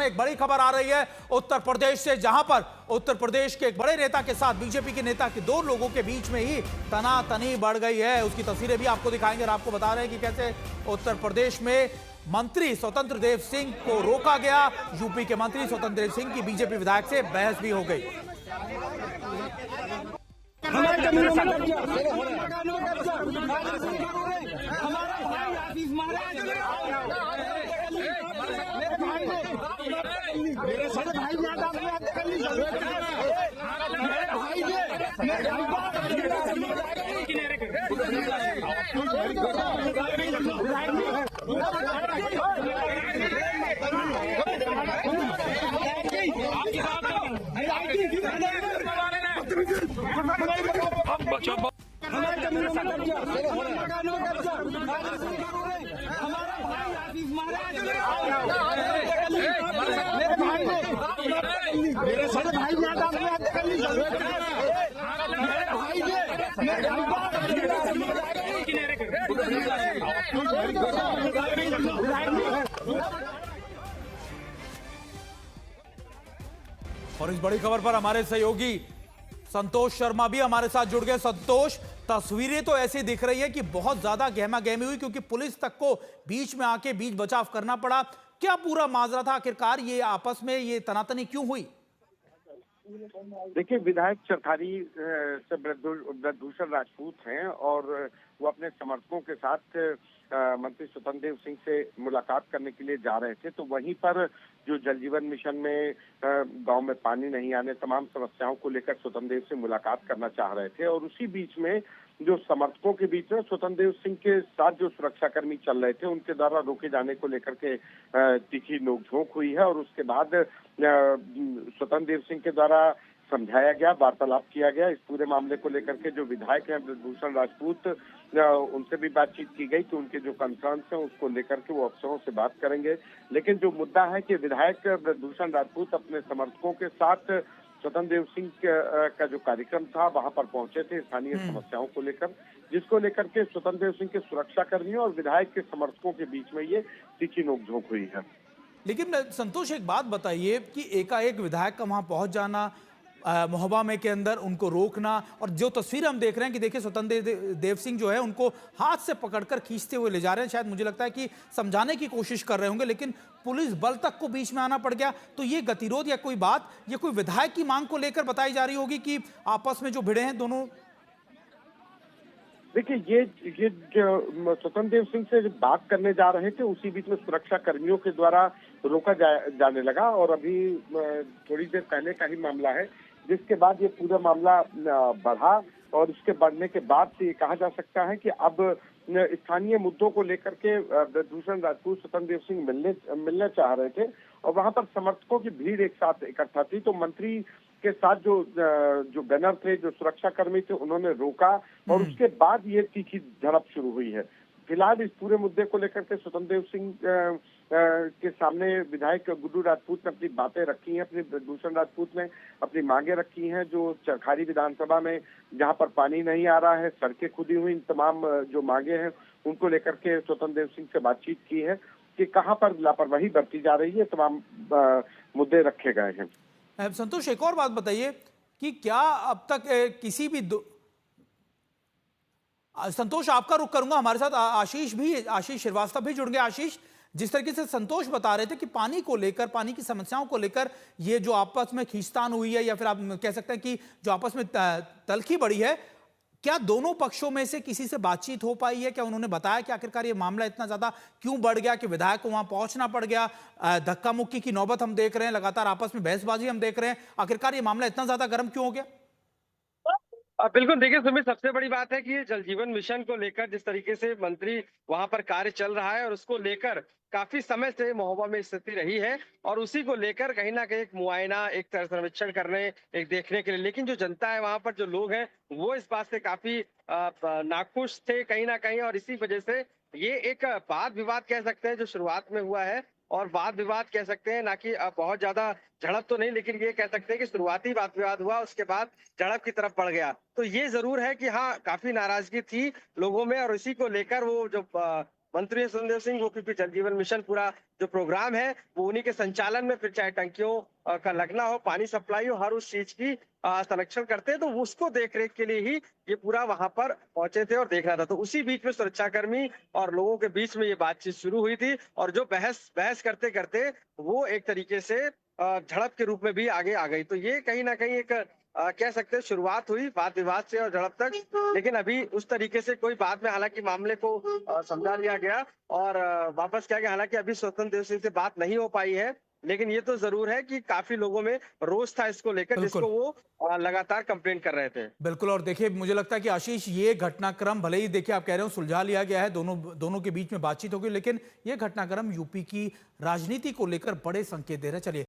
में एक बड़ी खबर आ रही है उत्तर प्रदेश से, जहां पर उत्तर प्रदेश के एक बड़े नेता के साथ बीजेपी के नेता के दो लोगों के बीच में ही तनातनी बढ़ गई है। उसकी तस्वीरें भी आपको दिखाएंगे और आपको बता रहे हैं कि कैसे उत्तर प्रदेश में मंत्री स्वतंत्र देव सिंह को रोका गया। यूपी के मंत्री स्वतंत्र देव सिंह की बीजेपी विधायक से बहस भी हो गई। और इस बड़ी खबर पर हमारे सहयोगी संतोष शर्मा भी हमारे साथ जुड़ गए। संतोष, तस्वीरें तो ऐसी दिख रही है कि बहुत ज्यादा गहमा गहमी हुई, क्योंकि पुलिस तक को बीच में आके बीच बचाव करना पड़ा। क्या पूरा माजरा था आखिरकार, ये आपस में ये तनातनी क्यों हुई? देखिए, विधायक चरखारी से ब्रजभूषण राजपूत हैं और वो अपने समर्थकों के साथ मंत्री स्वतंत्र देव सिंह से मुलाकात करने के लिए जा रहे थे। तो वहीं पर जो जल जीवन मिशन में गांव में पानी नहीं आने, तमाम समस्याओं को लेकर स्वतंत्र देव से मुलाकात करना चाह रहे थे। और उसी बीच में जो समर्थकों के बीच में स्वतंत्र देव सिंह के साथ जो सुरक्षाकर्मी चल रहे थे, उनके द्वारा रोके जाने को लेकर के तीखी नोकझोंक हुई है। और उसके बाद स्वतंत्र देव सिंह के द्वारा समझाया गया, वार्तालाप किया गया। इस पूरे मामले को लेकर के जो विधायक हैं ब्रजभूषण राजपूत, उनसे भी बातचीत की गई कि उनके जो कंसर्न्स हैं उसको लेकर के वो अफसरों से बात करेंगे। लेकिन जो मुद्दा है कि विधायक ब्रजभूषण राजपूत अपने समर्थकों के साथ स्वतंत्र देव सिंह का जो कार्यक्रम था वहां पर पहुंचे थे स्थानीय समस्याओं को लेकर, जिसको लेकर के स्वतंत्र देव सिंह के सुरक्षा कर्मियों और विधायक के समर्थकों के बीच में ये तीखी नोकझोंक हुई है। लेकिन संतोष, एक बात बताइए कि एकाएक विधायक का वहां पहुंच जाना, महोबा में के अंदर उनको रोकना, और जो तस्वीर हम देख रहे हैं कि देखिए स्वतंत्र देव सिंह जो है उनको हाथ से पकड़कर खींचते हुए ले जा रहे हैं। शायद मुझे लगता है कि समझाने की कोशिश कर रहे होंगे, लेकिन पुलिस बल तक को बीच में आना पड़ गया। तो ये गतिरोध या कोई बात, ये कोई विधायक की मांग को लेकर बताई जा रही होगी कि आपस में जो भिड़े हैं दोनों? देखिए, ये जो स्वतंत्र देव सिंह से बात करने जा रहे थे, उसी बीच में सुरक्षा कर्मियों के द्वारा रोका जाने लगा। और अभी थोड़ी देर पहले का ही मामला है, जिसके बाद ये पूरा मामला बढ़ा। और इसके बढ़ने के बाद से ये कहा जा सकता है कि अब स्थानीय मुद्दों को लेकर के ब्रजभूषण राजपूत स्वतंत्र देव सिंह मिलने चाह रहे थे और वहां पर समर्थकों की भीड़ एक साथ इकट्ठा थी। तो मंत्री के साथ जो गनर थे, जो सुरक्षा कर्मी थे, उन्होंने रोका और उसके बाद ये तीखी झड़प शुरू हुई है। फिलहाल इस पूरे मुद्दे को लेकर के स्वतंत्र देव सिंह के सामने विधायक गुड्डू राजपूत ने अपनी बातें रखी हैं, अपने ब्रजभूषण राजपूत ने अपनी मांगे रखी हैं। जो चरखारी विधानसभा में जहां पर पानी नहीं आ रहा है, सड़कें खुदी हुई, इन तमाम जो मांगे हैं उनको लेकर के स्वतंत्र देव सिंह से बातचीत की है कि कहां पर लापरवाही बरती जा रही है, तमाम मुद्दे रखे गए हैं। संतोष, एक और बात बताइए कि क्या अब तक किसी भी संतोष, आपका रुख करूंगा, हमारे साथ आशीष श्रीवास्तव भी जुड़ गए। आशीष, जिस तरीके से संतोष बता रहे थे कि पानी को लेकर, पानी की समस्याओं को लेकर ये जो आपस में खींचतान हुई है, या फिर आप कह सकते हैं कि जो आपस में तलखी बढ़ी है, क्या दोनों पक्षों में से किसी से बातचीत हो पाई है? क्या उन्होंने बताया कि आखिरकार ये मामला इतना ज्यादा क्यों बढ़ गया कि विधायक को वहां पहुंचना पड़ गया? धक्का मुक्की की नौबत हम देख रहे हैं, लगातार आपस में बहसबाजी हम देख रहे हैं। आखिरकार ये मामला इतना ज्यादा गर्म क्यों हो गया? बिल्कुल, देखिए सुमित, सबसे बड़ी बात है कि ये जल जीवन मिशन को लेकर जिस तरीके से मंत्री वहां पर कार्य चल रहा है और उसको लेकर काफी समय से महोबा में स्थिति रही है और उसी को लेकर कहीं ना कहीं एक मुआयना, एक सर्वेक्षण करने, एक देखने के लिए, लेकिन जो जनता है वहां पर, जो लोग हैं, वो इस बात से काफी नाखुश थे कहीं ना कहीं। और इसी वजह से ये एक वाद विवाद कह सकते हैं जो शुरुआत में हुआ है, और वाद विवाद कह सकते हैं, ना कि बहुत ज्यादा झड़प तो नहीं, लेकिन ये कह सकते हैं कि शुरुआती वाद विवाद हुआ, उसके बाद झड़प की तरफ बढ़ गया। तो ये जरूर है कि हाँ, काफी नाराजगी थी लोगों में और इसी को लेकर वो जो मंत्री सुखदेव सिंह वो क्योंकि जल जीवन मिशन पूरा जो प्रोग्राम है वो उन्हीं के संचालन में, फिर चाहे टंकियों का लगना हो, पानी सप्लाई हो, हर उस चीज की संरक्षण करते हैं। तो उसको देख रेख के लिए ही ये पूरा वहां पर पहुंचे थे और देखना था। तो उसी बीच में सुरक्षाकर्मी और लोगों के बीच में ये बातचीत शुरू हुई थी और जो बहस करते करते वो एक तरीके से झड़प के रूप में भी आगे आ गई। तो ये कहीं ना कहीं एक कह सकते हैं शुरुआत हुई वाद विवाद से और झड़प तक, लेकिन अभी उस तरीके से कोई बाद में हालांकि मामले को समझा लिया गया और वापस किया गया। हालांकि अभी स्वतंत्र देव सिंह से बात नहीं हो पाई है, लेकिन ये तो जरूर है कि काफी लोगों में रोष था इसको लेकर, जिसको वो लगातार कंप्लेन कर रहे थे। बिल्कुल। और देखिए, मुझे लगता है कि आशीष, ये घटनाक्रम भले ही देखिए आप कह रहे हो सुलझा लिया गया है, दोनों के बीच में बातचीत होगी, लेकिन ये घटनाक्रम यूपी की राजनीति को लेकर बड़े संकेत दे रहा है। चलिए।